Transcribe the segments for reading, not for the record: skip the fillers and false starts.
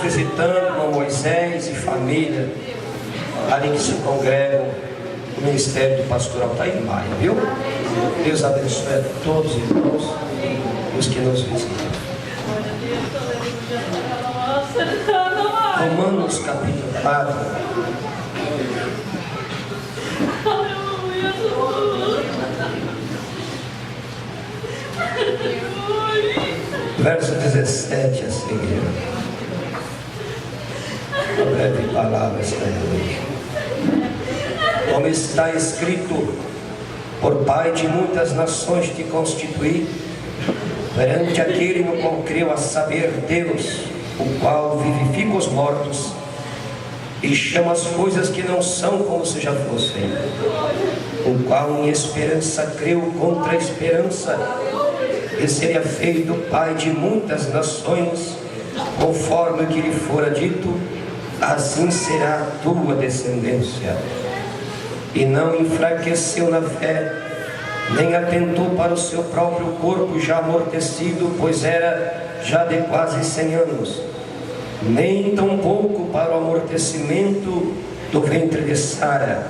visitando irmão Moisés e família, ali que se congregam, o ministério do pastoral está em Maia, viu? Deus abençoe a todos os irmãos e os que nos visitam. Romanos capítulo 4. Verso 17 a seguir. A breve palavra está aí. Como está escrito: por Pai de muitas nações te constituí, perante aquele no qual creu, a saber, Deus, o qual vivifica os mortos e chama as coisas que não são como se já fossem, o qual em esperança creu contra a esperança, e seria feito Pai de muitas nações, conforme o que lhe fora dito: assim será a tua descendência. E não enfraqueceu na fé, nem atentou para o seu próprio corpo já amortecido, pois era já de quase 100 anos, nem tampouco para o amortecimento do ventre de Sara,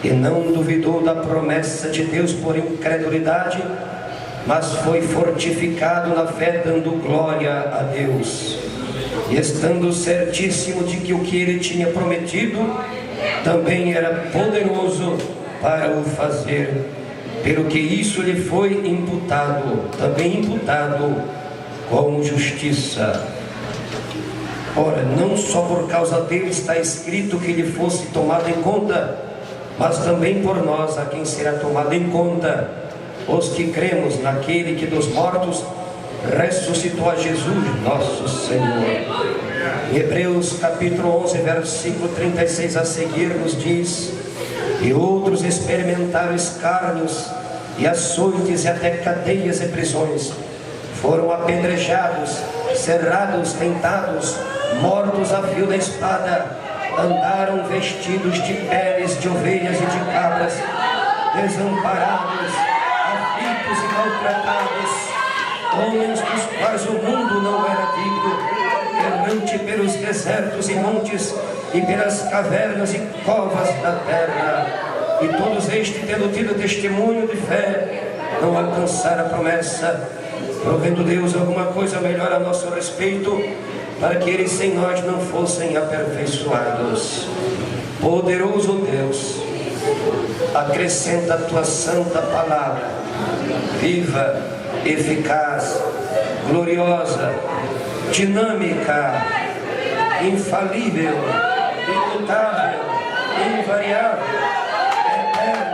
e não duvidou da promessa de Deus por incredulidade, mas foi fortificado na fé, dando glória a Deus, e estando certíssimo de que o que ele tinha prometido também era poderoso para o fazer, pelo que isso lhe foi imputado, também imputado como justiça. Ora, não só por causa dele está escrito que ele fosse tomado em conta, mas também por nós, a quem será tomado em conta, os que cremos naquele que dos mortos ressuscitou a Jesus, nosso Senhor. Em Hebreus capítulo 11, versículo 36 a seguir, nos diz: e outros experimentaram escárnios e açoites e até cadeias e prisões, foram apedrejados, cerrados, tentados, mortos a fio da espada, andaram vestidos de peles de ovelhas e de cabras, desamparados, aflitos e maltratados, homens dos quais o mundo não era digno, errante pelos desertos e montes e pelas cavernas e covas da terra. E todos estes, tendo tido testemunho de fé, não alcançaram a promessa, provendo Deus alguma coisa melhor a nosso respeito, para que eles sem nós não fossem aperfeiçoados. Poderoso Deus, acrescenta a tua santa palavra, viva, eficaz, gloriosa, dinâmica, infalível, imutável, invariável, eterna,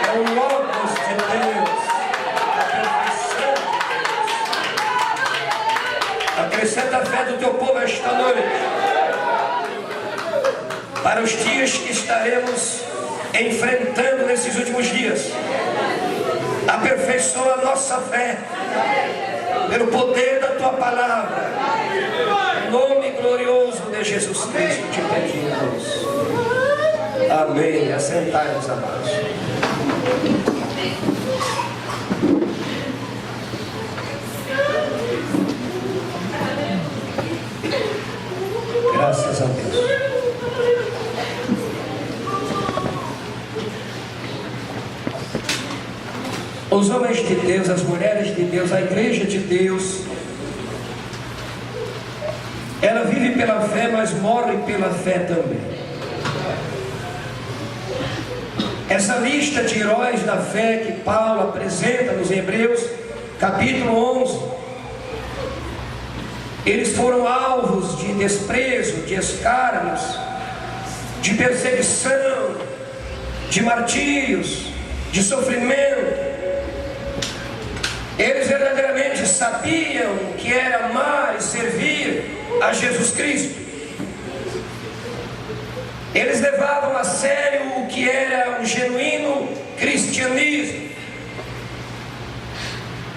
é o Logos de Deus, a perfeição de Deus. Acrescenta a fé do teu povo esta noite, para os dias que estaremos enfrentando nesses últimos dias. Aperfeiçoa a nossa fé pelo poder da tua palavra, em nome glorioso de Jesus Cristo te pedimos. Amém. Assentai-vos, amados. Graças a Deus. Os homens de Deus, as mulheres de Deus, a igreja de Deus, ela vive pela fé, mas morre pela fé também. Essa lista de heróis da fé que Paulo apresenta nos Hebreus, capítulo 11, eles foram alvos de desprezo, de escárnios, de perseguição, de martírios, de sofrimento. Eles verdadeiramente sabiam o que era amar e servir a Jesus Cristo. Eles levavam a sério o que era um genuíno cristianismo.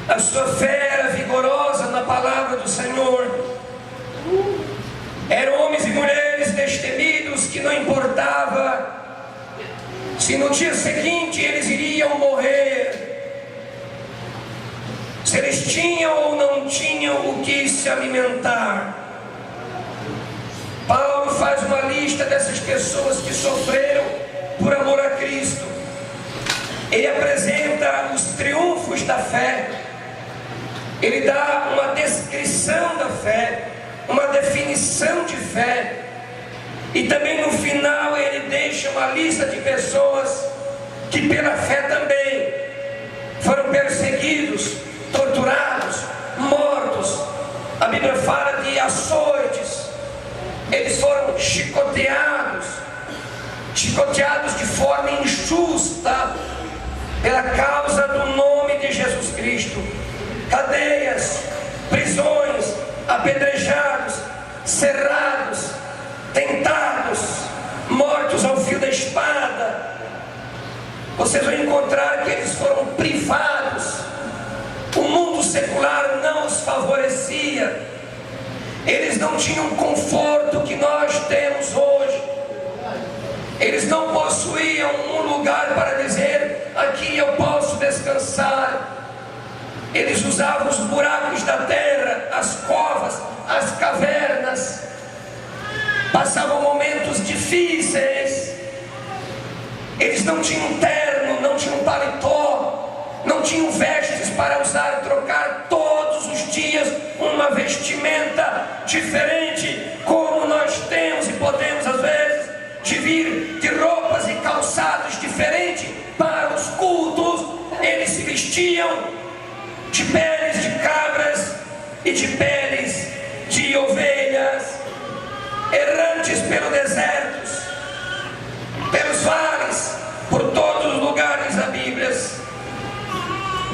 A sua fé era vigorosa na palavra do Senhor. Eram homens e mulheres destemidos que não importava se no dia seguinte eles iriam morrer, se eles tinham ou não tinham o que se alimentar. lista dessas pessoas que sofreram por amor a Cristo. Ele apresenta os triunfos da fé. Ele dá uma descrição da fé, uma definição de fé. E também no final ele deixa uma lista de pessoas que pela fé também foram perseguidos, torturados, mortos. A Bíblia fala de açoites. Eles foram chicoteados de forma injusta pela causa do nome de Jesus Cristo. Cadeias, prisões, apedrejados, cerrados, tentados, mortos ao fio da espada. Vocês vão encontrar que eles foram privados. O mundo secular não os favorecia. Eles não tinham o conforto que nós temos hoje. Eles não possuíam um lugar para dizer: aqui eu posso descansar. Eles usavam os buracos da terra, as covas, as cavernas. Passavam momentos difíceis. Eles não tinham terno, não tinham paletó, não tinham vestes para usar, trocar todos os dias uma vestimenta diferente, como nós temos e podemos às vezes, de vir de roupas e calçados diferentes para os cultos. Eles se vestiam de peles de cabras e de peles de ovelhas, errantes pelo deserto, pelos vales, por todos os lugares da Bíblia,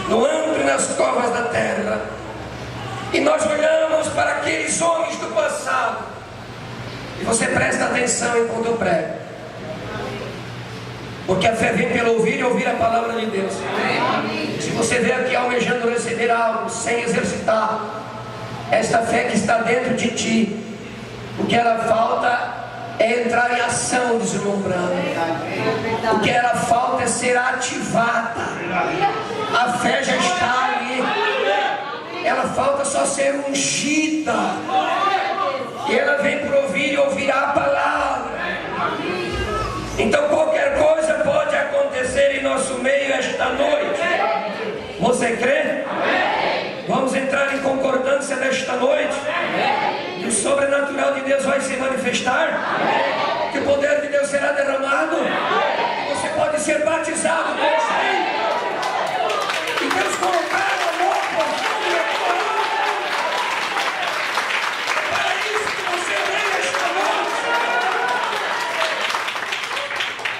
no antro e nas covas da terra. E nós olhamos para aqueles homens do passado, e você presta atenção enquanto eu prego, porque a fé vem pelo ouvir e ouvir a palavra de Deus. Se você vem aqui almejando receber algo sem exercitar esta fé que está dentro de ti, o que ela falta é entrar em ação, diz o irmão Branco. O que ela falta é ser ativada. A fé já está ali. Ela falta só ser ungida. E ela vem por ouvir e ouvir a palavra. Então qualquer coisa pode acontecer em nosso meio esta noite. Você crê? Vamos entrar em concordância nesta noite. Que o sobrenatural de Deus vai se manifestar. Que o poder de Deus será derramado. Que você pode ser batizado com o Espírito. E Deus colocar amor profundo na tua alma. É para isso que você veio esta noite.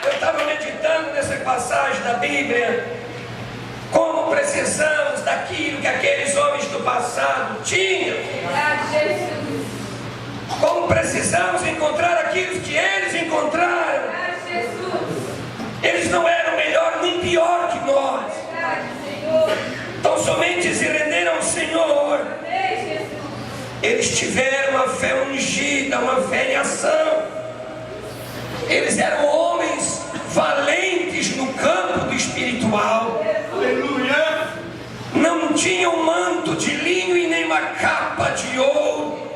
Eu estava meditando nessa passagem da Bíblia. Como precisamos daquilo que aqueles homens do passado tinham. Como precisamos encontrar aquilo que eles encontraram. Eles não eram melhor nem pior que nós. Então somente se renderam ao Senhor. Eles tiveram uma fé ungida, uma fé em ação. Eles eram homens valentes no campo do espiritual. Aleluia. Não tinham manto de linho e nem uma capa de ouro.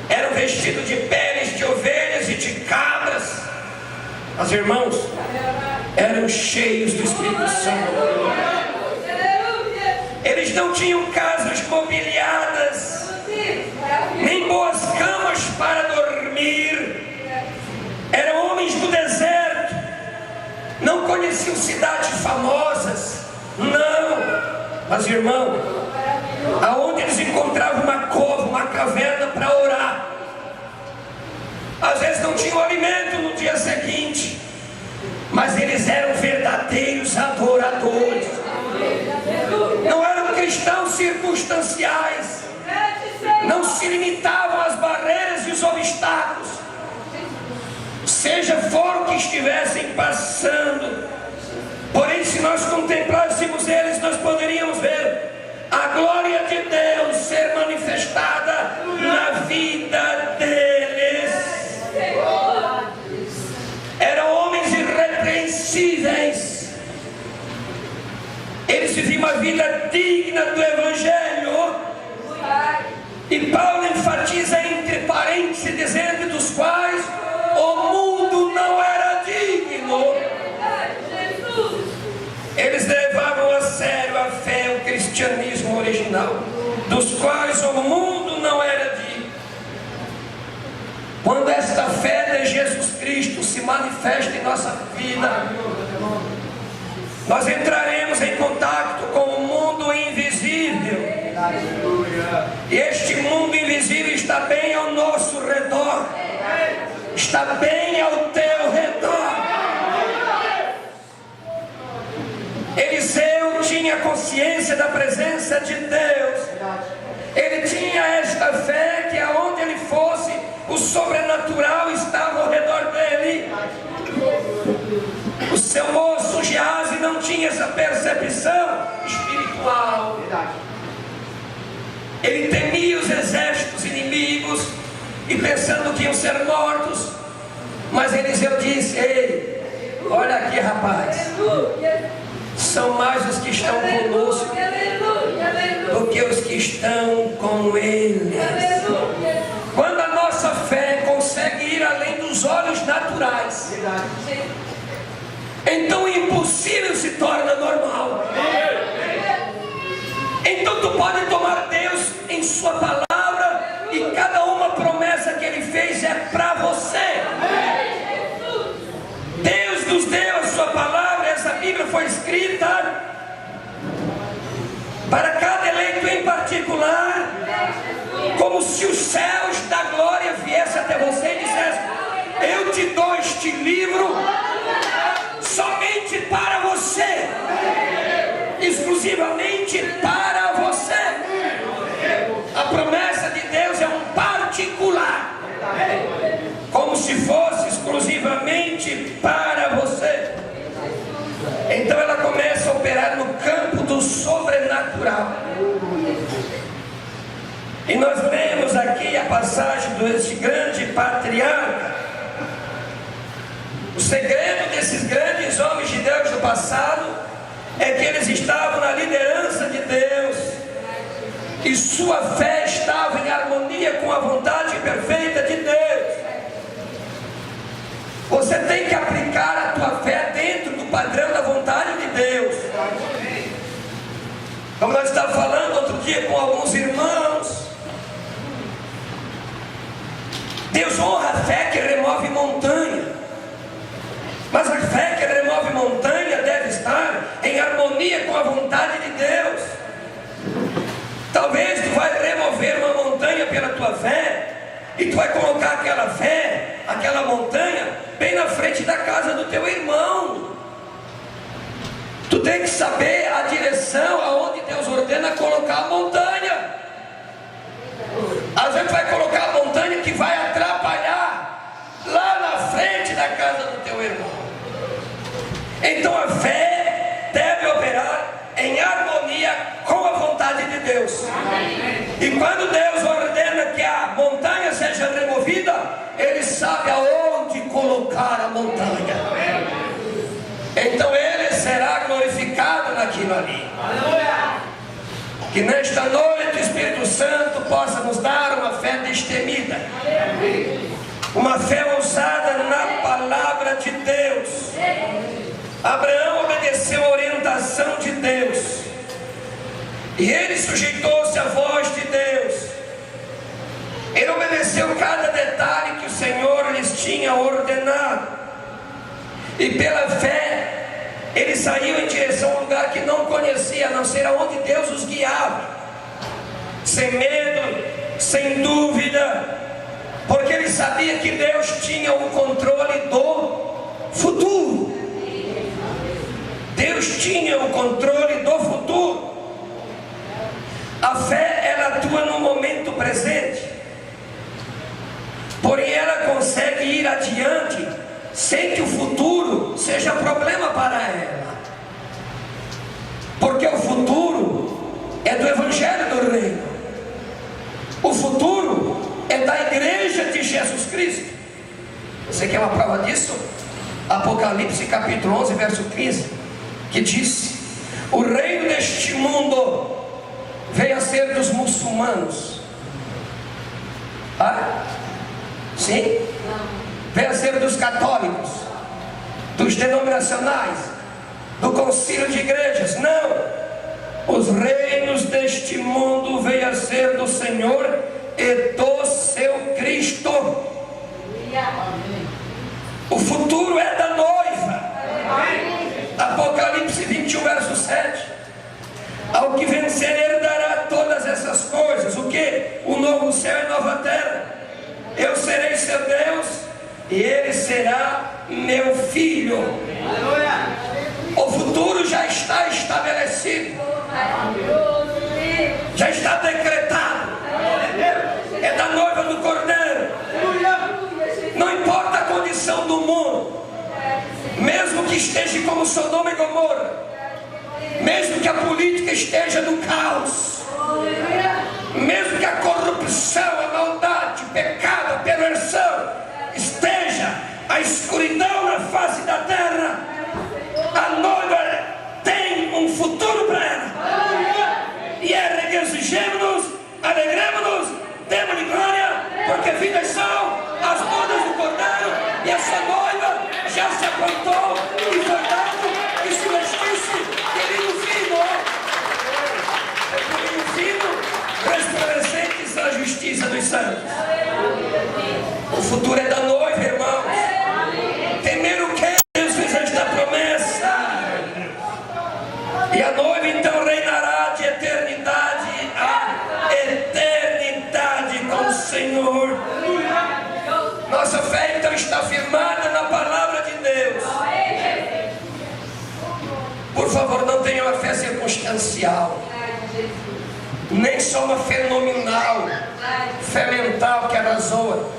Eram vestidos de peles de ovelhas e de cabras. Mas irmãos, eram cheios do Espírito Santo. Eles não tinham casas mobiliadas, nem boas camas para dormir. Eram homens do deserto. Não conheciam cidades famosas. Não. Mas irmão, aonde eles encontravam uma cova, uma caverna para orar. Às vezes não tinham alimento no dia seguinte, mas eles eram verdadeiros adoradores. Não eram cristãos circunstanciais. Não se limitavam às barreiras e os obstáculos. Seja for o que estivessem passando. Porém, se nós contemplássemos eles, nós poderíamos ver a glória de Deus ser manifestada na vida deles. Eram homens irrepreensíveis. Eles viviam uma vida digna do Evangelho. E Paulo enfatiza entre parênteses, dizendo: dos quais quais o mundo não era digno. Quando esta fé de Jesus Cristo se manifesta em nossa vida, nós entraremos em contato com o mundo invisível. E este mundo invisível está bem ao nosso redor, está bem ao teu redor. Eliseu tinha consciência da presença de Deus. Ele tinha esta fé que aonde ele fosse, o sobrenatural estava ao redor dele. O seu moço Geazi não tinha essa percepção espiritual. Ele temia os exércitos inimigos e pensando que iam ser mortos. Mas Eliseu disse: ei, olha aqui, rapaz, são mais os que estão conosco do que os que estão com eles. Quando a nossa fé consegue ir além dos olhos naturais, então o impossível se torna normal. Então tu pode tomar Deus em sua palavra, e cada uma promessa que Ele fez é para você. Deus nos deu a sua palavra. Essa Bíblia foi escrita para cada eleito em particular, como se os céus da glória viessem até você e dissessem: eu te dou este livro somente para você, exclusivamente para você. A promessa de Deus é um particular, como se fosse exclusivamente para você. Então ela começa a operar no campo do sobrenatural. E nós lemos aqui a passagem desse grande patriarca. O segredo desses grandes homens de Deus do passado é que eles estavam na liderança de Deus, e sua fé estava em harmonia com a vontade perfeita de Deus. Você tem que aplicar a tua fé dentro do padrão da vontade de Deus. Como nós estávamos falando outro dia com alguns irmãos, Deus honra a fé que remove montanha. Mas a fé que remove montanha deve estar em harmonia com a vontade de Deus. Talvez tu vai remover uma montanha pela tua fé, e tu vai colocar aquela fé, aquela montanha, bem na frente da casa do teu irmão. Tu tem que saber a direção aonde Deus ordena colocar a montanha. Às vezes vai colocar a montanha que vai atrapalhar lá na frente da casa do teu irmão. Então a fé deve operar em harmonia com a vontade de Deus. E quando Deus ordena que a montanha seja removida, Ele sabe aonde colocar a montanha. Então Ele será glorificado naquilo ali. Que nesta noite o Espírito Santo possa nos dar uma fé destemida, uma fé ousada na palavra de Deus. Abraão obedeceu a orientação de Deus, e ele sujeitou-se à voz de Deus. Ele obedeceu cada detalhe que o Senhor lhes tinha ordenado, e pela fé ele saiu em direção a um lugar que não conhecia, a não ser aonde Deus os guiava, sem medo, sem dúvida, porque ele sabia que Deus tinha o controle do futuro. Deus tinha o controle do futuro. A fé, ela atua no momento presente, porém ela consegue ir adiante sem que o futuro seja problema para ela, porque o futuro é do Evangelho do Reino, o futuro é da igreja de Jesus Cristo. Você quer uma prova disso? Apocalipse capítulo 11 verso 15, que diz: o reino deste mundo veio a ser dos muçulmanos. Ah? Sim? Veio a ser dos católicos, dos denominacionais, do concílio de igrejas. Não, Os reinos deste mundo veio a ser do Senhor e do seu Cristo. O futuro é da noiva. Apocalipse 21, verso 7. Ao que vencer herdará todas essas coisas. O que? O novo céu e nova terra. Eu serei seu Deus e ele será meu filho. O futuro já está estabelecido, já está decretado. É da noiva do Cordeiro. Não importa a condição do mundo, mesmo que esteja como Sodoma e Gomorra, mesmo que a política esteja no caos, mesmo que a corrupção, a maldade, o pecado, a perversão esteja, a escuridão na face da terra, a noiva tem um futuro para ela. E regozijemo-nos, alegremos-nos, demos-lhe glória, porque vindas são as bodas do Cordeiro, e essa noiva já se aprontou e foi dado que se vestisse de linho fino, resplandecentes da justiça dos santos. O futuro é da noiva, irmãos. Temer o que? Deus fez esta promessa. E a noiva então reinará de eternidade a eternidade com o Senhor. Nossa fé então está firmada na palavra de Deus. Por favor, não tenha uma fé circunstancial, nem só uma fé nominal, fé mental que arrazoa,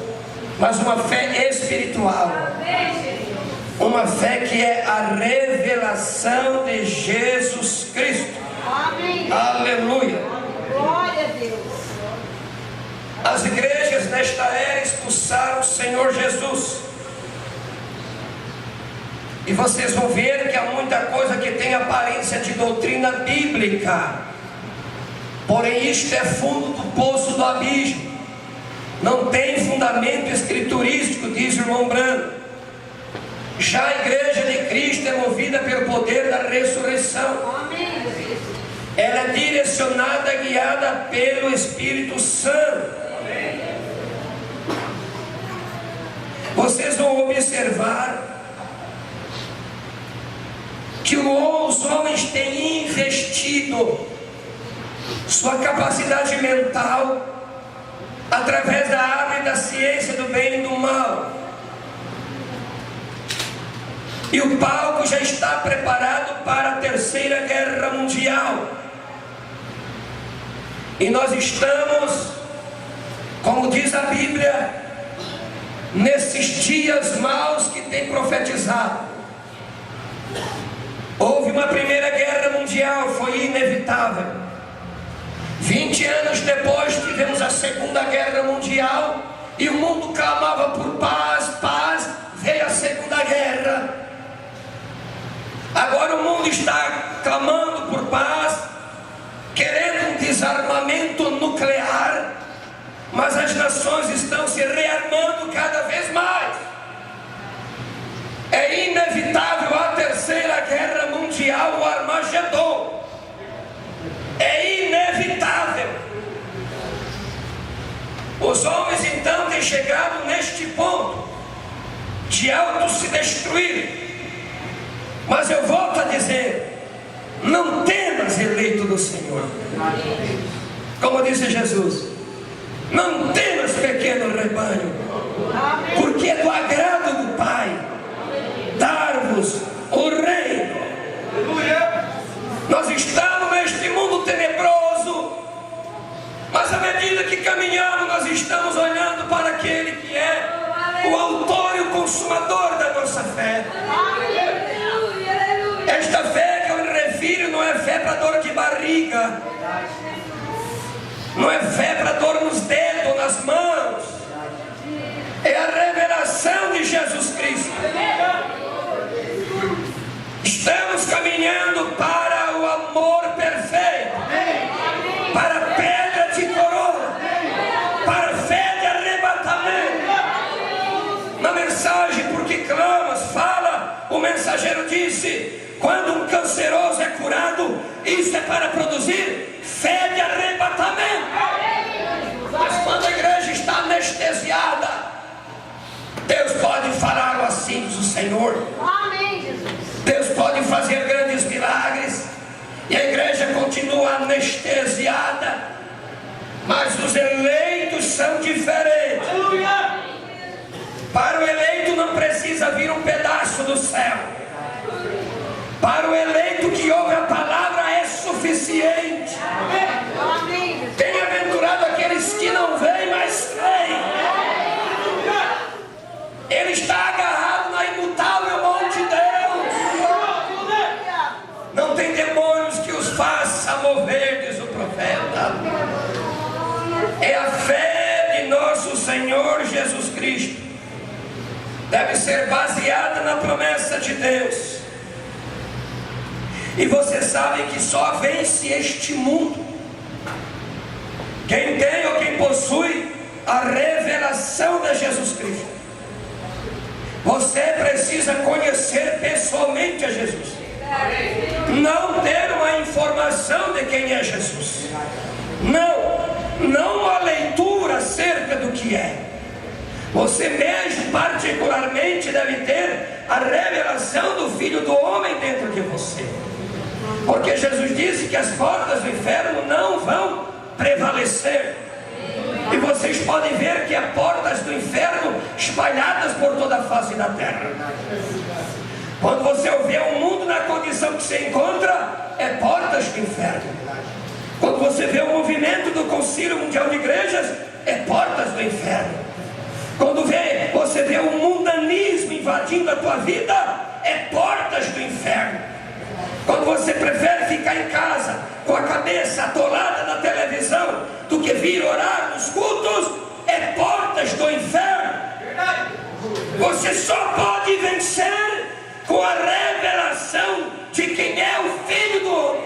mas uma fé espiritual, uma fé que é a revelação de Jesus Cristo. Amém. Aleluia. Glória a Deus. As igrejas nesta era expulsaram o Senhor Jesus, e vocês vão ver que há muita coisa que tem aparência de doutrina bíblica, porém isto é fundo do poço do abismo, não tem fundamento escriturístico, diz o irmão Brando. Já a igreja de Cristo é movida pelo poder da ressurreição. Amém. Ela é direcionada, guiada pelo Espírito Santo. Vocês vão observar que os homens têm investido sua capacidade mental através da árvore da ciência do bem e do mal, e o palco já está preparado para a Terceira Guerra Mundial. E nós estamos, como diz a Bíblia, nesses dias maus que tem profetizado. Houve uma Primeira Guerra Mundial, foi inevitável. 20 anos depois tivemos a Segunda Guerra Mundial, e o mundo clamava por paz, paz. Veio a Segunda Guerra. Agora o mundo está clamando por paz, querendo um desarmamento nuclear, mas as nações estão se rearmando cada vez mais. É inevitável a Terceira Guerra Mundial, o Armagedon. É inevitável. Os homens então têm chegado neste ponto de auto se destruir. Mas eu volto a dizer: não temas, eleito do Senhor. Como disse Jesus: não temas, pequeno rebanho, porque é do agrado do Pai dar-vos o reino. Nós estamos neste mundo tenebroso, mas à medida que caminhamos, nós estamos olhando para aquele que é o autor e o consumador da nossa fé. Esta fé que eu me refiro não é fé para dor de barriga, não é fé para dor nos dedos, nas mãos. É a revelação de Jesus Cristo. Estamos caminhando para o amor perfeito, para a pedra de coroa, para a fé de arrebatamento. Na mensagem, porque clamas, fala, o mensageiro disse: quando um canceroso é curado, isso é para produzir fé de arrebatamento. Mas quando a igreja está anestesiada, Deus pode falar assim, diz o Senhor. Amém, Jesus. Deus pode fazer grandes milagres e a igreja continua anestesiada, mas os eleitos são diferentes. Para o eleito não precisa vir um pedaço do céu. Para o eleito que ouve a palavra é suficiente. Amém, Jesus. Bem-aventurado aqueles que não veem, mas creem. Ele está agarrado na imutável mão de Deus. Não tem demônios que os faça mover, diz o profeta. É a fé de nosso Senhor Jesus Cristo. Deve ser baseada na promessa de Deus. E você sabe que só vence este mundo quem tem ou quem possui a revelação de Jesus Cristo. Você precisa conhecer pessoalmente a Jesus, não ter uma informação de quem é Jesus, não uma leitura acerca do que é. Você mesmo particularmente deve ter a revelação do Filho do Homem dentro de você, porque Jesus disse que as portas do inferno não vão prevalecer. E vocês podem ver que há portas do inferno espalhadas por toda a face da terra. Quando você vê o mundo na condição que se encontra, é portas do inferno. Quando você vê o movimento do Concílio Mundial de Igrejas, é portas do inferno. Quando você vê o mundanismo invadindo a tua vida, é portas do inferno. Quando você prefere ficar em casa com a cabeça atolada na televisão do que vir orar nos cultos, é portas do inferno. Você só pode vencer com a revelação de quem é o Filho do Homem.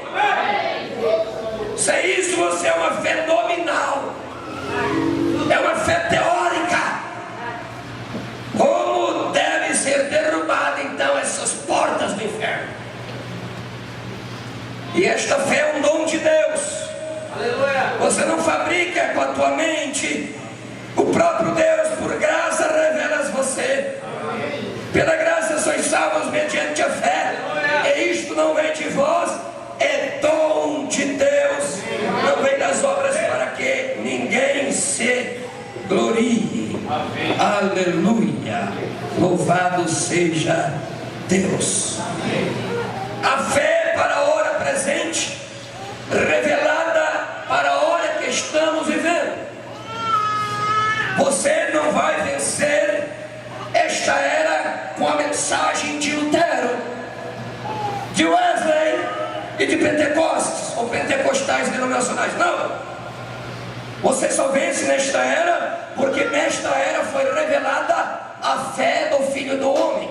Sem isso você é uma fé nominal, é uma fé teórica. Como deve ser derrubada então essas portas do inferno? E esta fé é um dom de Deus. Aleluia. Você não fabrica com a tua mente. O próprio Deus, por graça, revela a você. Amém. Pela graça sois salvos mediante a fé. Aleluia. E isto não vem de vós, é dom de Deus. Amém. Não vem das obras para que ninguém se glorie. Amém. Aleluia. Louvado seja Deus. Amém. A fé para a hora presente, revelada para a hora que estamos vivendo. Você não vai vencer esta era com a mensagem de Lutero, de Wesley e de Pentecostes ou pentecostais denominacionais. Não. Você só vence nesta era porque nesta era foi revelada a fé do Filho do Homem,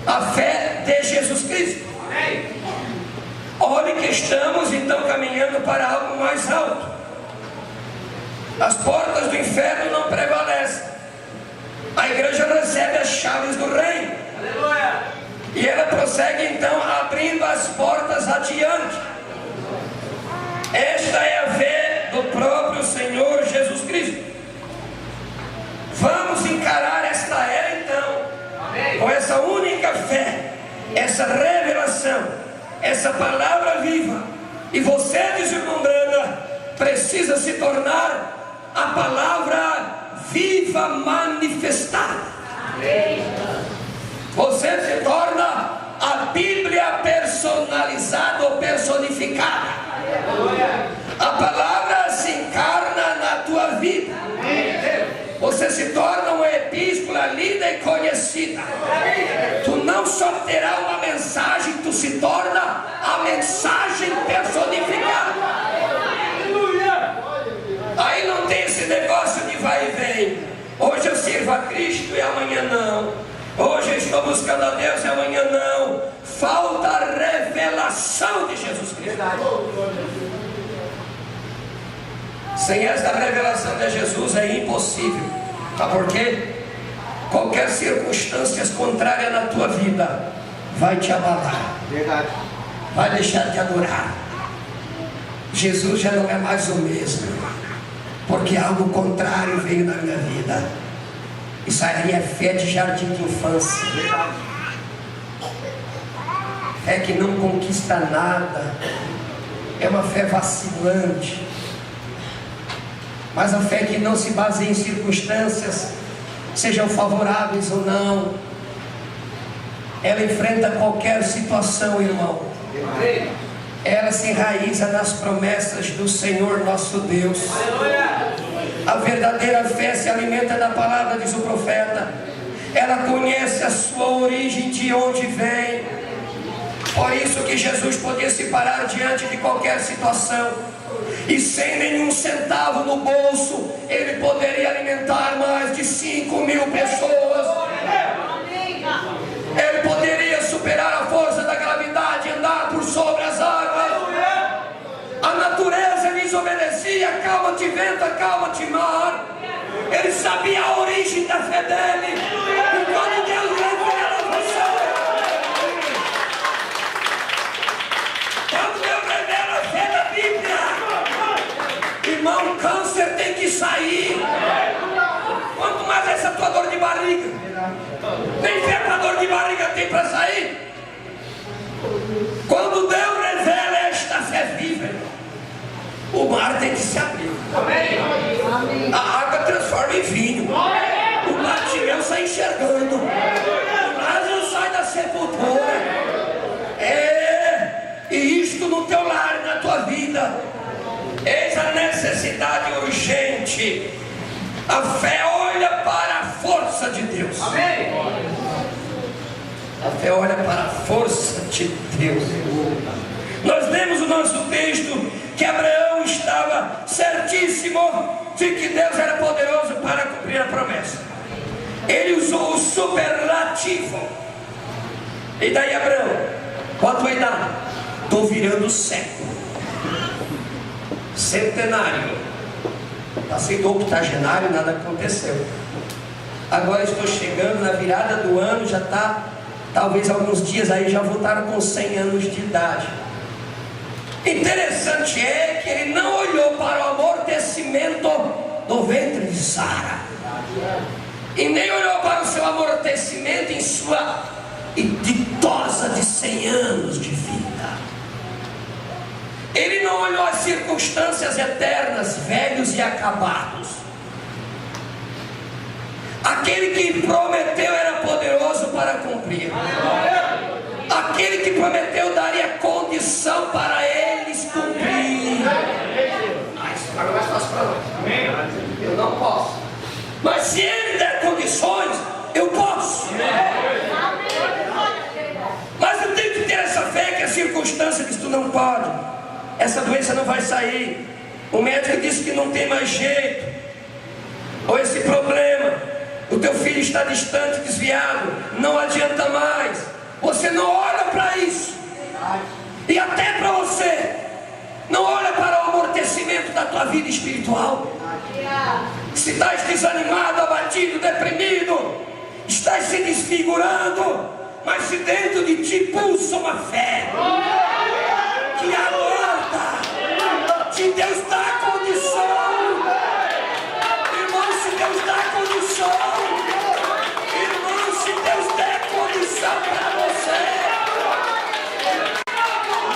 a fé de Jesus Cristo. Olhe que estamos então caminhando para algo mais alto. As portas do inferno não prevalecem. A igreja recebe as chaves do reino. Aleluia. E ela prossegue então abrindo as portas adiante. Esta é a fé do próprio Senhor Jesus Cristo. Vamos encarar esta era então. Amém. Com essa única fé, essa revelação, essa palavra viva. E você, diz o irmão Brana, precisa se tornar a palavra viva manifestada. Amém. Você se torna a Bíblia personalizada ou personificada. A palavra se encarna na tua vida. Você se torna uma epístola lida e conhecida. Tu não só terá uma mensagem, tu se torna a mensagem personificada. Aí não tem esse negócio de vai e vem. Hoje eu sirvo a Cristo e amanhã não. Hoje eu estou buscando a Deus e amanhã não. Falta a revelação de Jesus Cristo. Sem esta revelação de Jesus é impossível. Sabe por quê? Qualquer circunstância contrária na tua vida vai te abalar. Verdade. Vai deixar de adorar. Jesus já não é mais o mesmo, porque algo contrário veio na minha vida. Isso aí é fé de jardim de infância. Verdade. Fé que não conquista nada. É uma fé vacilante. Mas a fé que não se baseia em circunstâncias, sejam favoráveis ou não. Ela enfrenta qualquer situação, irmão. Ela se enraiza nas promessas do Senhor nosso Deus. A verdadeira fé se alimenta da palavra, diz o profeta. Ela conhece a sua origem, de onde vem. Por isso que Jesus podia se parar diante de qualquer situação, e sem nenhum centavo no bolso, ele poderia alimentar mais de 5.000 pessoas. Ele poderia superar a força da gravidade, andar por sobre as águas. A natureza lhes obedecia. Acalma-te vento, acalma-te mar. Ele sabia a origem da fé dele. E quando Deus revela a você, quando Deus revela a fé da Bíblia, irmão, câncer tem que sair. Quanto mais essa tua dor de barriga, nem fé para dor de barriga tem para sair. Quando Deus revela esta fé viva, o mar tem que se abrir. A água transforma em vinho. O Bartimeu sai enxergando. O Lázaro sai da sepultura. E isto no teu lar, na tua vida. Eis a necessidade urgente. A fé olha para a força de Deus. A fé olha para a força de Deus. Nós lemos o nosso texto que Abraão estava certíssimo de que Deus era poderoso para cumprir a promessa. Ele usou o superlativo. E daí, Abraão, qual a tua idade? Estou virando século, centenário. Passei do octogenário, nada aconteceu. Agora estou chegando na virada do ano, já está, talvez alguns dias aí já voltaram com 100 anos de idade. Interessante é que ele não olhou para o amortecimento do ventre de Sara, e nem olhou para o seu amortecimento em sua ditosa de 100 anos de vida. Ele não olhou as circunstâncias eternas, velhos e acabados. Aquele que prometeu era poderoso para cumprir. Aquele que prometeu daria condição para eles cumprir. Isso agora é mais fácil para nós. Eu não posso. Mas se ele der condições, eu posso. Mas eu tenho que ter essa fé que a circunstância diz: tu não pode. Essa doença não vai sair. O médico disse que não tem mais jeito. Ou esse problema, o teu filho está distante, desviado, não adianta mais. Você não olha para isso. E até para você não olha para o amortecimento da tua vida espiritual. Se estás desanimado, abatido, deprimido, estás se desfigurando, mas se dentro de ti pulsa uma fé que aguarda, se Deus dá condição, irmão, se Deus dá condição, irmão, se Deus der condição para você,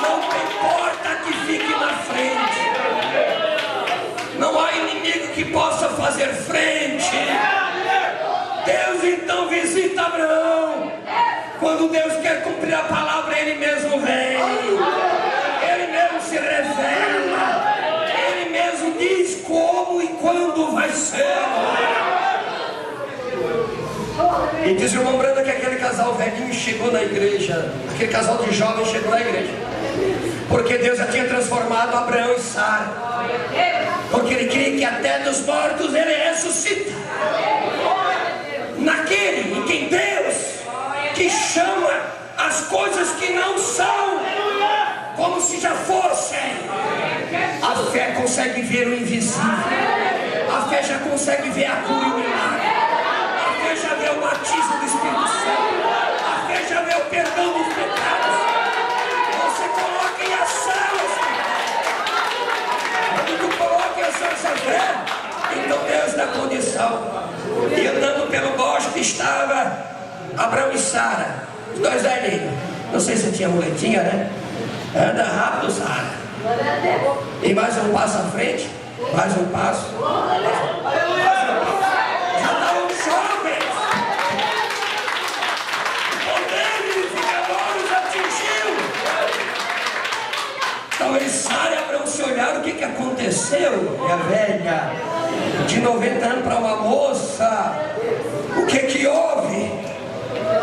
não importa que fique na frente, não há inimigo que possa fazer frente. Deus então visita Abraão. Quando Deus quer cumprir a palavra, Ele mesmo vem, Ele mesmo se revela, Ele mesmo diz como e quando vai ser. E diz o irmão Branda que aquele casal velhinho chegou na igreja, aquele casal de jovens chegou na igreja, porque Deus já tinha transformado Abraão e Sara, porque Ele cria que até dos mortos Ele ressuscita. Naquele em quem Deus, que chama as coisas que não são como se já fossem. A fé consegue ver o invisível. A fé já consegue ver a cura e o milagre. A fé já vê o batismo do Espírito Santo. A fé já vê o perdão do dá condição. E andando pelo bosque estava Abraão e Sara, os dois velhinhos. Não sei se tinha muletinha, né? Anda rápido, Sara. E mais um passo à frente, mais um passo. Já está um jovem. O poder vivificador os atingiu. Então eles, Sara e Abraão, se olharam. O que aconteceu? Minha velha, de 90 anos para uma moça, o que houve?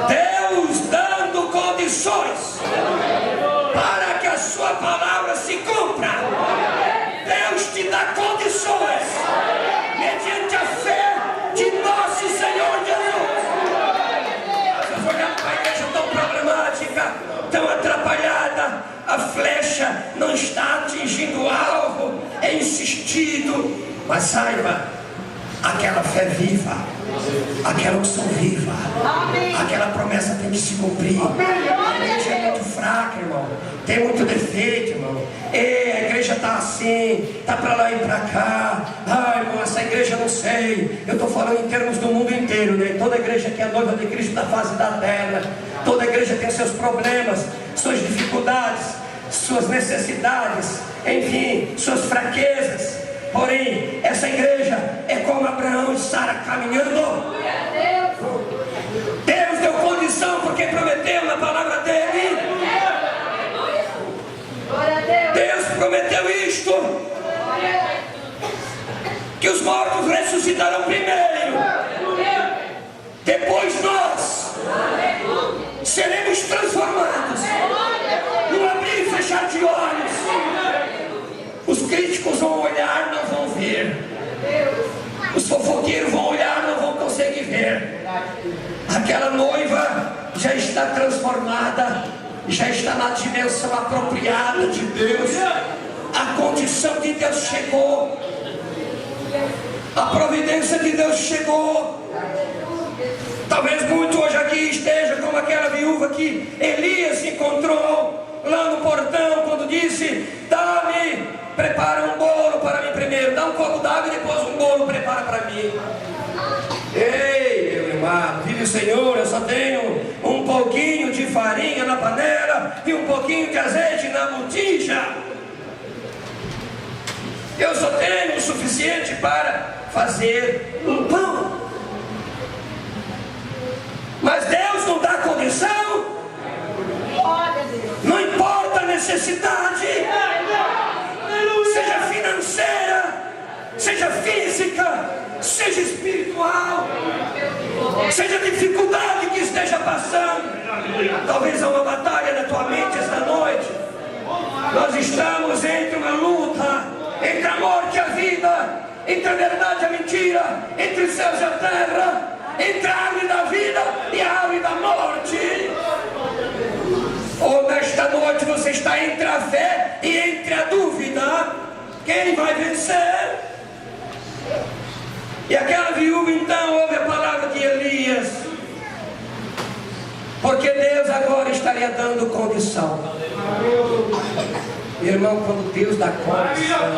Deus dando condições para que a sua palavra se cumpra. Deus te dá condições mediante a fé de nosso Senhor Jesus. Vocês olhando para a igreja tão problemática, tão atrapalhada, a flecha não está atingindo o alvo, é insistido, mas saiba, aquela fé viva, aquela unção viva, aquela promessa tem que se cumprir. A igreja é muito fraca, irmão, tem muito defeito, irmão. A igreja está assim, está para lá e para cá. Ai, irmão, essa igreja não sei. Eu estou falando em termos do mundo inteiro, né? Toda igreja que é noiva de Cristo da face da terra, toda igreja tem seus problemas, suas dificuldades, suas necessidades, enfim, suas fraquezas. Porém, essa igreja é como Abraão e Sara caminhando. Deus deu condição porque prometeu na palavra dele. Deus prometeu isto, que os mortos ressuscitarão primeiro, depois nós seremos transformados no abrir e fechar de olhos. Os críticos vão olhar, não vão ver. Os fofoqueiros vão olhar, não vão conseguir ver. Aquela noiva já está transformada, já está na dimensão apropriada de Deus. A condição de Deus chegou. A providência de Deus chegou. Talvez muito hoje aqui esteja como aquela viúva que Elias encontrou lá no portão, quando disse: dá-me, prepara um bolo para mim primeiro, dá um copo d'água e depois um bolo prepara para mim. Ei, meu irmão, filho do Senhor, eu só tenho um pouquinho de farinha na panela e um pouquinho de azeite na botija. Eu só tenho o suficiente para fazer um pão. Mas Deus não dá condição. Não importa a necessidade, seja financeira, seja física, seja espiritual, seja a dificuldade que esteja passando. Talvez há uma batalha na tua mente esta noite. Nós estamos entre uma luta, entre a morte e a vida, entre a verdade e a mentira, entre os céus e a terra, entre a árvore da vida e a árvore da morte. Ou nesta noite você está entre a fé e entre a dúvida. Quem vai vencer? E aquela viúva então ouve a palavra de Elias, porque Deus agora estaria dando condição. Irmão, quando Deus dá condição,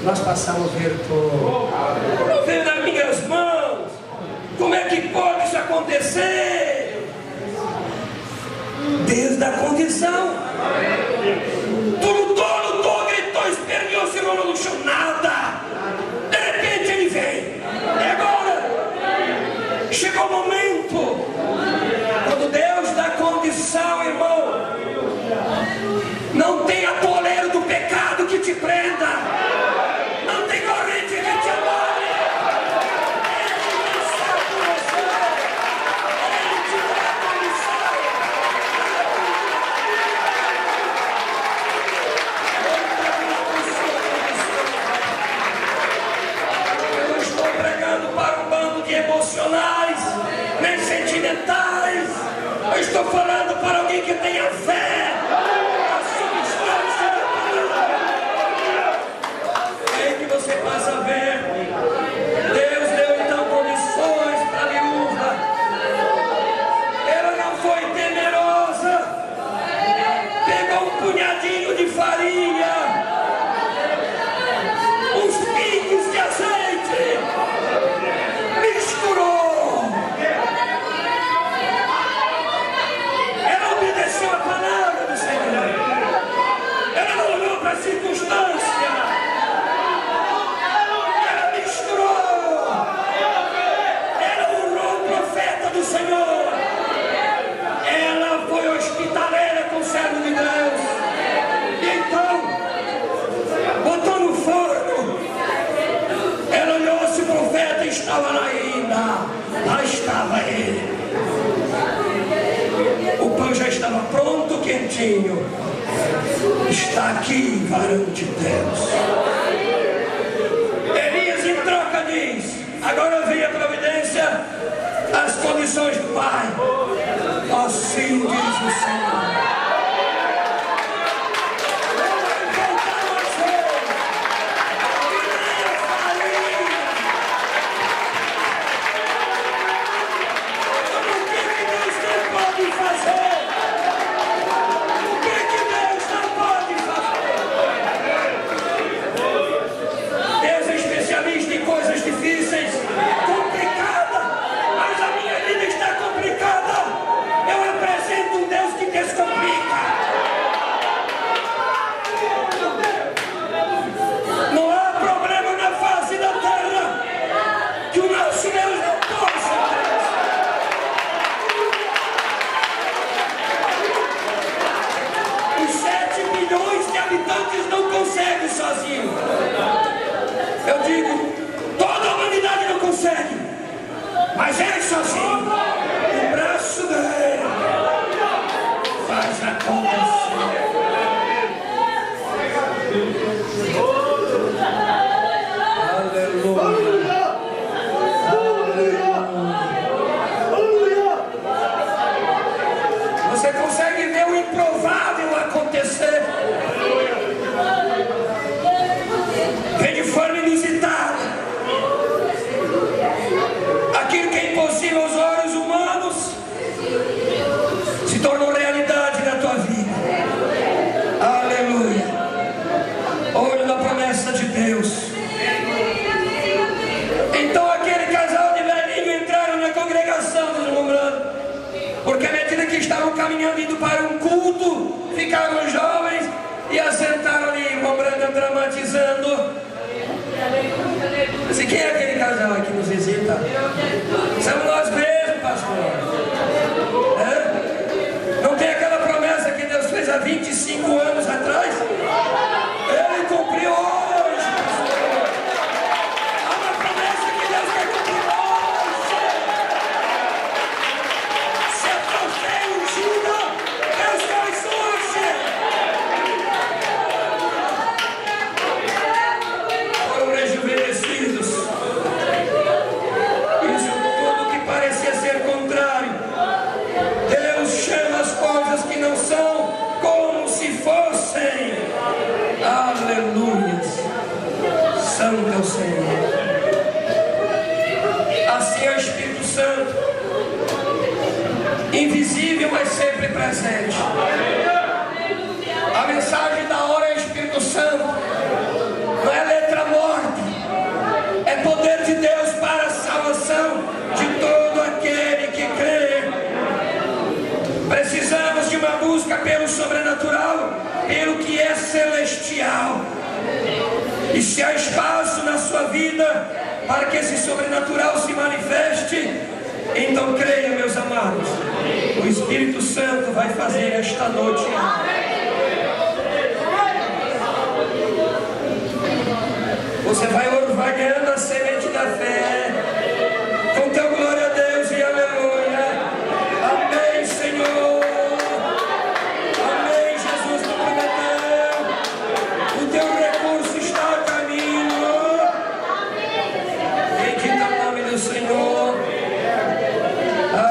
nós passamos a ver tudo. Não veio nas minhas mãos. Como é que pode isso acontecer? Deus dá condição. Tu lutou, gritou, esperneou, se rolou no chão, nada. De repente ele vem. E agora? Chegou o momento. Quando Deus dá condição, irmão, não tem atoleiro do pecado que te prenda. Não tem corrente que te amarre. Emocionais, nem sentimentais. Eu estou falando para alguém que tenha fé, a substância da palavra. É aí que você passa a ver. Deus deu então condições para a viúva. Ela não foi temerosa. Pegou um punhadinho de farinha, uns pingos de azeite, estava lá ainda, lá estava ele. O pão já estava pronto, quentinho. Está aqui, varão de Deus. Elias em troca diz: agora vem a providência, as condições do Pai. Assim diz o Senhor. Sozinho. Eu digo, toda a humanidade não consegue, mas ele sozinho, o braço dele faz acontecer. Aleluia. Aleluia. Você consegue ver o improvável acontecer. Vem de forma inusitada. Aquilo que é impossível aos olhos humanos se tornou realidade na tua vida. Aleluia. Olho na promessa de Deus. Então aquele casal de velhinho entraram na congregação deslumbrando, porque à medida que estavam caminhando indo para um culto, ficaram jovens e assentaram ali, vibrando, dramatizando. Se quem é aquele casal aqui nos visita? Somos nós mesmos, pastor. É? Não tem aquela promessa que Deus fez há 25 anos atrás? Ele cumpriu hoje, pastor. Há uma promessa que Deus quer cumprir hoje. Se a tua fé é ungida, Deus faz hoje. Foram rejuvenescidos. Isso tudo que parecia ser contrário. Deus chama as coisas que não são como se fossem. Aleluia. Santo é o Senhor. Assim é o Espírito Santo, invisível, mas sempre presente. A mensagem da hora é o Espírito Santo. Não é letra morta, é poder de Deus para a salvação de todo aquele que crê. Precisamos de uma busca pelo sobrenatural, pelo que é celestial. E se há espaço na sua vida para que esse sobrenatural se manifeste, então creia, meus amados, o Espírito Santo vai fazer esta noite. Você vai orvalhando a semente da fé, com teu glória a Deus e aleluia. Amém, Senhor. Amém, Jesus te prometeu. O teu recurso está a caminho. Bendito é o nome do Senhor.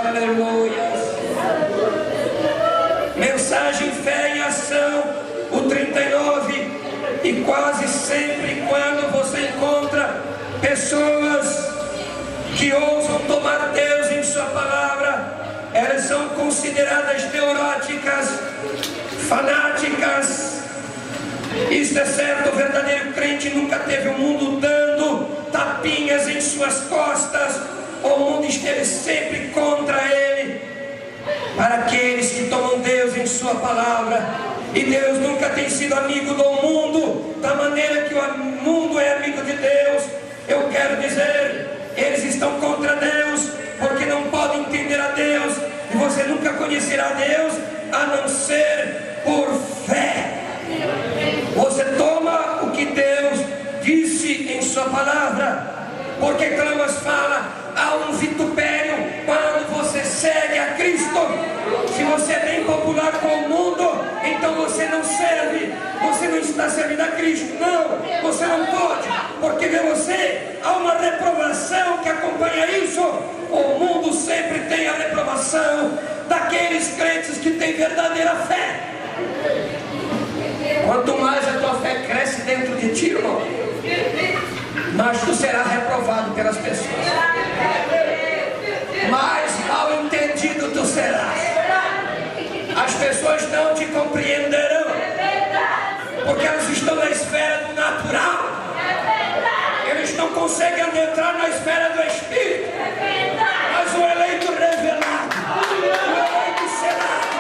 Aleluia. Mensagem Fé em Ação, o 39. E quase sempre quando você encontra pessoas que ousam tomar Deus em sua palavra, elas são consideradas neuróticas, fanáticas. Isto é certo, o verdadeiro crente nunca teve o mundo dando tapinhas em suas costas. O mundo esteve sempre contra ele. Para aqueles que tomam Deus em sua palavra, e Deus nunca tem sido amigo do mundo da maneira que o mundo é amigo de Deus, eu quero dizer, eles estão contra Deus, porque não podem entender a Deus, e você nunca conhecerá Deus a não ser por fé. Você toma o que Deus disse em sua palavra, Porque Clemas fala, há um vitupério quando você segue a Cristo. Se você é bem popular com o mundo, então você não serve, você não está servindo a Cristo. Não, você não pode, porque de você há uma reprovação que acompanha isso. O mundo sempre tem a reprovação daqueles crentes que têm verdadeira fé. Quanto mais a tua fé cresce dentro de ti, irmão, mais tu serás reprovado pelas pessoas, mais mal entendido tu serás. As pessoas não te compreenderão, porque elas estão na esfera do natural. Eles não conseguem adentrar na esfera do Espírito. Mas o eleito revelado, o eleito selado,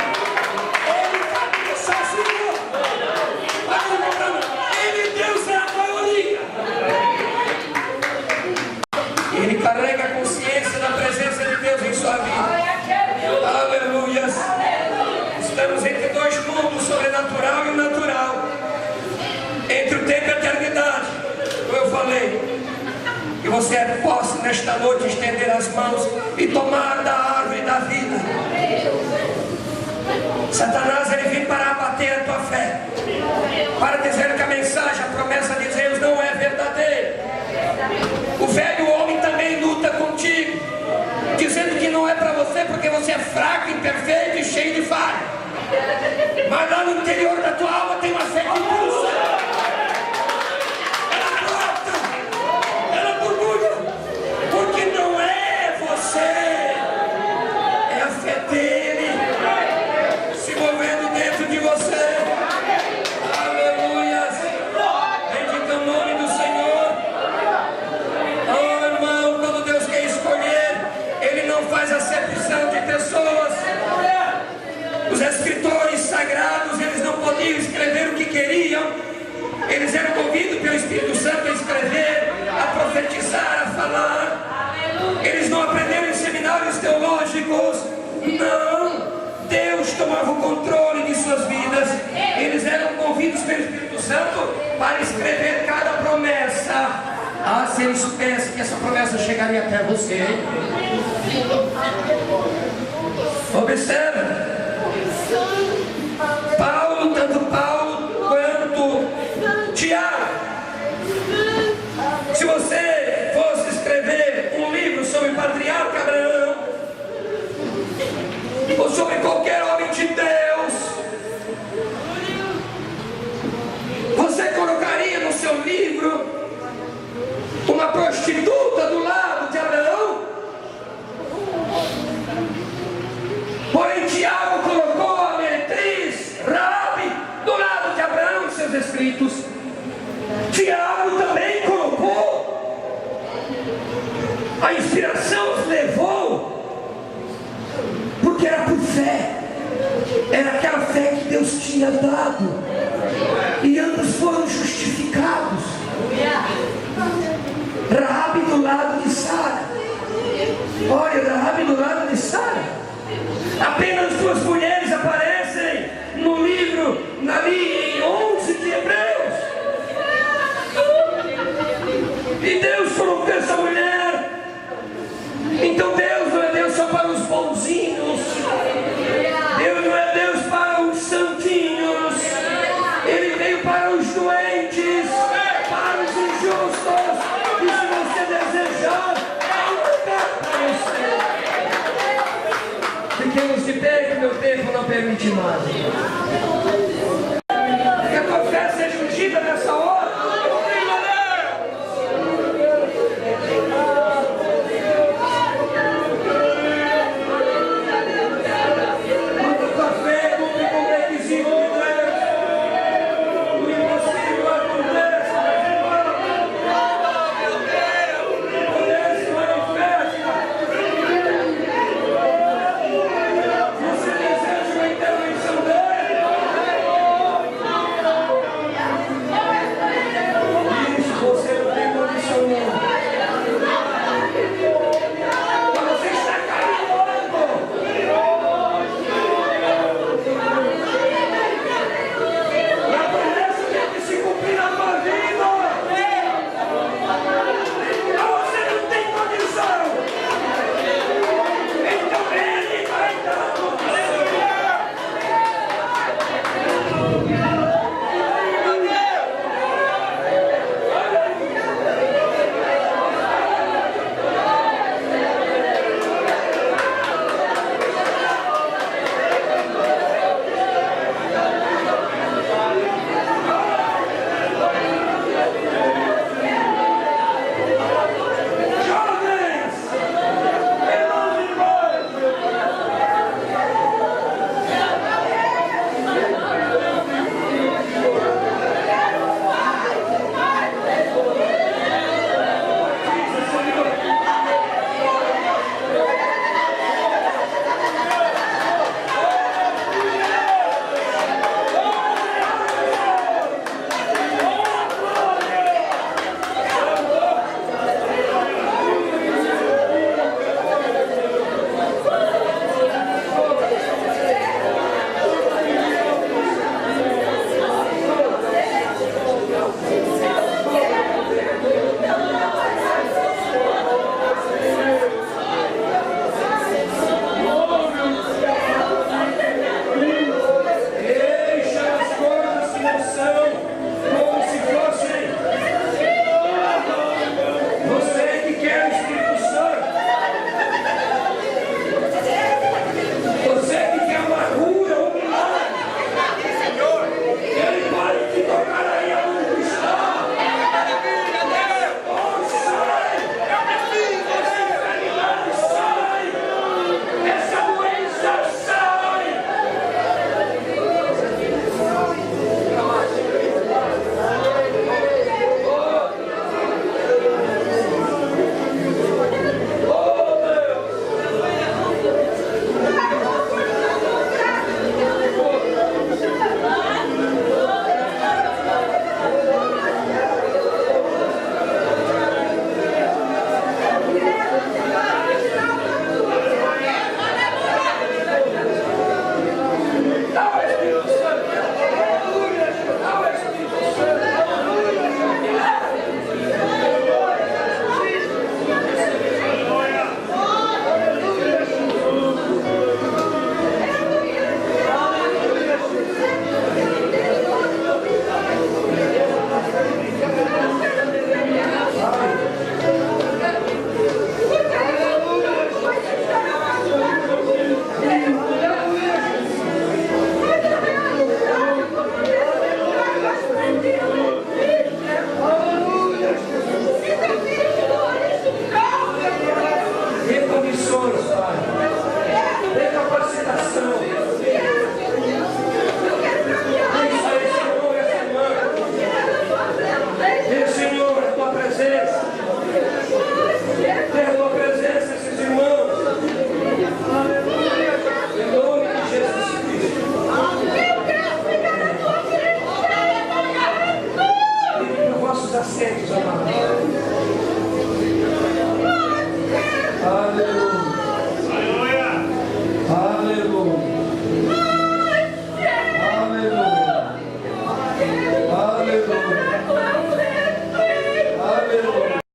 ele caminha sozinho. Ele, Deus, é a maioria. Ele carrega a consciência da presença de Deus em sua vida. Aleluias. Estamos entre dois mundos, o sobrenatural e o natural, entre o tempo e a eternidade. Como eu falei, que você possa nesta noite estender as mãos e tomar da árvore da vida. Satanás, ele vem para abater a tua fé, para dizer que a mensagem, a promessa de Deus não é verdadeira. O velho homem também luta contigo, dizendo que não é para você porque você é fraco, imperfeito e cheio de falha. Mas lá no interior da tua alma tem uma fé que pulsa. Ela brota, ela borbulha, porque não é você, é a fé dele se movendo dentro de você. Aleluias. Bendito o nome do Senhor. Oh, irmão, quando Deus quer escolher, ele não faz acepção de pessoas. Os escritores sagrados, eles não podiam escrever o que queriam. Eles eram movidos pelo Espírito Santo a escrever, a profetizar, a falar. Eles não aprenderam em seminários teológicos. Não, Deus tomava o controle de suas vidas. Eles eram movidos pelo Espírito Santo para escrever cada promessa. Ah, se eles soubessem que essa promessa chegaria até você. Observe, Paulo, tanto Paulo quanto Tiago. Se você fosse escrever um livro sobre o patriarca Abraão, ou sobre qualquer homem de Deus, você colocaria no seu livro uma prostituta do lado de Abraão? Porém, Tiago colocou a meretriz Raabe do lado de Abraão em seus escritos. Tiago também colocou. A inspiração os levou, porque era por fé. Era aquela fé que Deus tinha dado, e ambos foram justificados. Raabe do lado de Sara. Olha, Raabe do lado de Sara. Apenas duas mulheres aparecem no livro, ali em 11 de Hebreus. E Deus colocou essa mulher. Então Deus não é Deus só para os bonzinhos. Deus não é Deus para os santinhos. Ele veio para os doentes, para os injustos. E se você desejar, há um lugar para você. Fiquemos de pé, que meu tempo não permite mais.